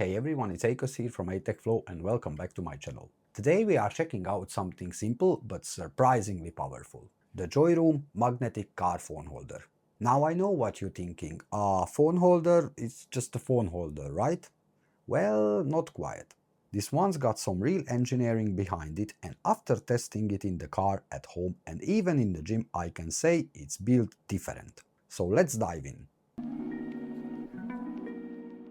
Hey everyone, it's Akos here from ATechFlow and welcome back to my channel. Today we are checking out something simple but surprisingly powerful. The JOYROOM Magnetic Car Phone Holder. Now I know what you're thinking, a phone holder is just a phone holder, right? Well, not quite. This one's got some real engineering behind it, and after testing it in the car, at home and even in the gym, I can say it's built different. So let's dive in.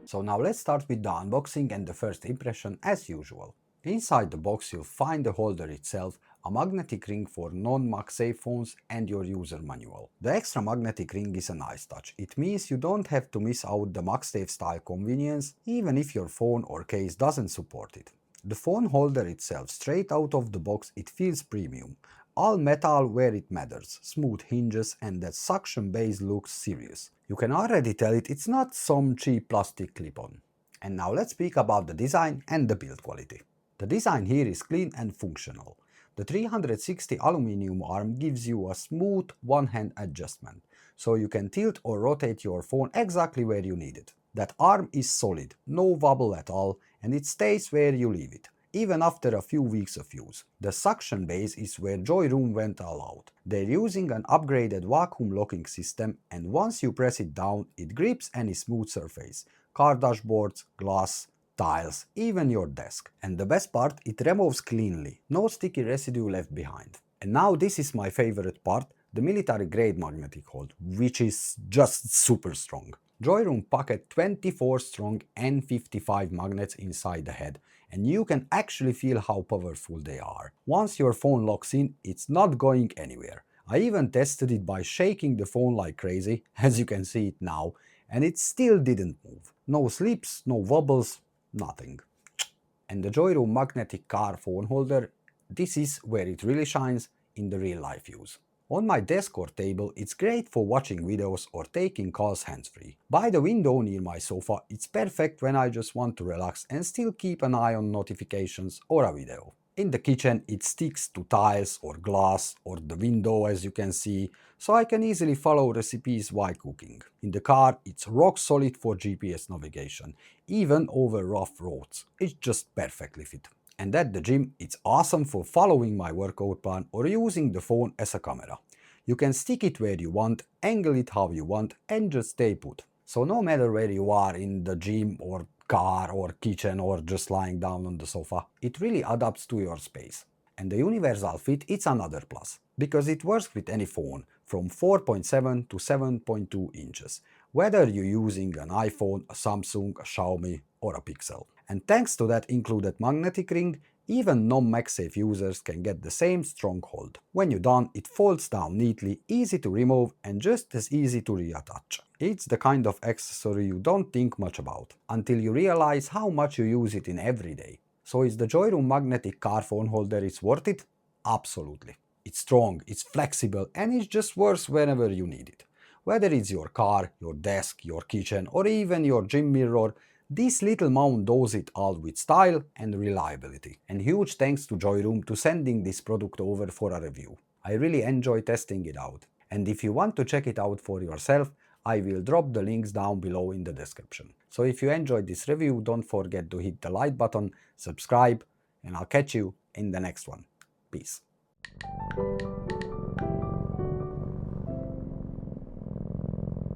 So now let's start with the unboxing and the first impression as usual. Inside the box you'll find the holder itself, a magnetic ring for non-MagSafe phones and your user manual. The extra magnetic ring is a nice touch. It means you don't have to miss out the MagSafe style convenience even if your phone or case doesn't support it. The phone holder itself, straight out of the box, it feels premium. All metal where it matters, smooth hinges, and that suction base looks serious. You can already tell it's not some cheap plastic clip-on. And now let's speak about the design and the build quality. The design here is clean and functional. The 360 aluminum arm gives you a smooth one-hand adjustment, so you can tilt or rotate your phone exactly where you need it. That arm is solid, no wobble at all, and it stays where you leave it, even after a few weeks of use. The suction base is where JOYROOM went all out. They're using an upgraded vacuum locking system, and once you press it down, it grips any smooth surface. Car dashboards, glass, tiles, even your desk. And the best part, it removes cleanly, no sticky residue left behind. And now this is my favorite part, the military grade magnetic hold, which is just super strong. JOYROOM packed 24 strong N55 magnets inside the head, and you can actually feel how powerful they are. Once your phone locks in, it's not going anywhere. I even tested it by shaking the phone like crazy, as you can see it now, and it still didn't move. No slips, no wobbles, nothing. And the JOYROOM magnetic car phone holder, this is where it really shines in the real life use. On my desk or table, it's great for watching videos or taking calls hands-free. By the window near my sofa, it's perfect when I just want to relax and still keep an eye on notifications or a video. In the kitchen, it sticks to tiles or glass or the window, as you can see, so I can easily follow recipes while cooking. In the car, it's rock solid for GPS navigation, even over rough roads. It's just perfectly fit. And at the gym, it's awesome for following my workout plan or using the phone as a camera. You can stick it where you want, angle it how you want, and just stay put. So no matter where you are in the gym or car or kitchen or just lying down on the sofa, it really adapts to your space. And the universal fit, it's another plus, because it works with any phone from 4.7 to 7.2 inches, whether you're using an iPhone, a Samsung, a Xiaomi or a Pixel. And thanks to that included magnetic ring, even non-MagSafe users can get the same strong hold. When you're done, it folds down neatly, easy to remove and just as easy to reattach. It's the kind of accessory you don't think much about, until you realize how much you use it in every day. So is the JOYROOM magnetic car phone holder is worth it? Absolutely. It's strong, it's flexible, and it just works whenever you need it. Whether it's your car, your desk, your kitchen, or even your gym mirror, this little mount does it all with style and reliability. And huge thanks to JOYROOM to sending this product over for a review. I really enjoy testing it out. And if you want to check it out for yourself, I will drop the links down below in the description. So if you enjoyed this review, don't forget to hit the like button, subscribe, and I'll catch you in the next one. Peace.